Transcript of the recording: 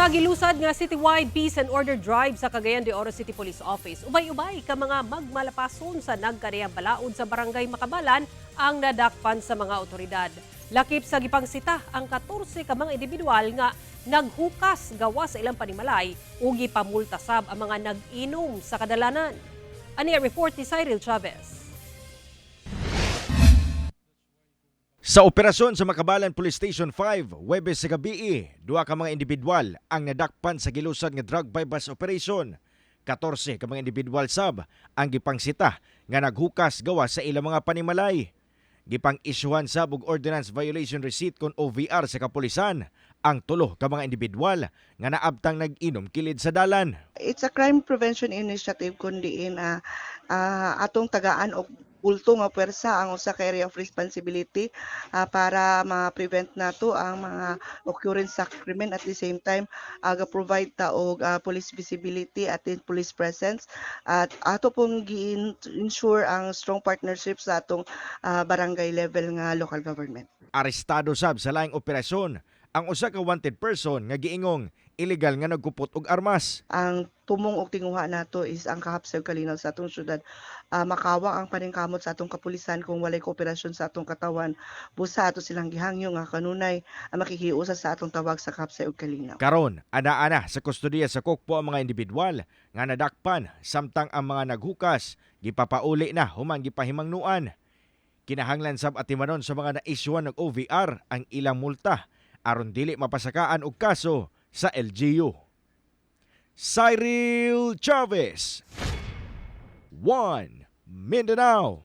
Gilusad nga citywide peace and order drive sa Cagayan de Oro City Police Office. Ubay-ubay ka mga magmalapason sa nagkaniyang balaod sa barangay Makabalan ang nadakpan sa mga otoridad. Lakip sa gipangsita ang 14 ka mga individual nga naghukas gawa sa ilang panimalay ugi pamultasab ang mga nag-inom sa kadalanan. Ani ang report ni Cyril Chavez. Sa operasyon sa Makabalan Police Station 5, Huwebes sa gabi, duha ka mga individual ang nadakpan sa gilusad nga drug bypass operation. 14 ka mga individual sab ang gipangsita nga naghukas gawa sa ilang mga panimalay. Gipang-isyuhan sab og ordinance violation receipt kon OVR sa kapulisan ang 3 ka mga individual nga naabtang nag-inom kilid sa dalan. It's a crime prevention initiative kundi atong tagaan og bulto nga pwersa ang usa ka area of responsibility para ma-prevent nato ang mga occurrence sa krimen at the same time ga-provide ta og police visibility at police presence at ato pong gi-ensure ang strong partnership sa atong barangay level nga local government. Arestado sab sa laing operasyon ang usa ka wanted person nga giingong illegal nga nagkupot og armas. Ang tumong og tinguha nato is ang kahapsay kalinaw sa atong syudad. Makawang ang paningkamot sa atong kapulisan kung walay kooperasyon sa atong katawan. Busa ato silang gihangyo nga kanunay ang makikiusa sa atong tawag sa kahapsay og kalinaw. Karon, ana-ana sa kustodiya sa Kokpo ang mga individual nga nadakpan samtang ang mga naghukas gipapauli na human gipahimangnuan. Kinahanglan sab atimanon sa mga naisyuhan ng OVR ang ilang multa aron dili mapasakaan og kaso sa LGU. Cyril Chavez, One Mindanao.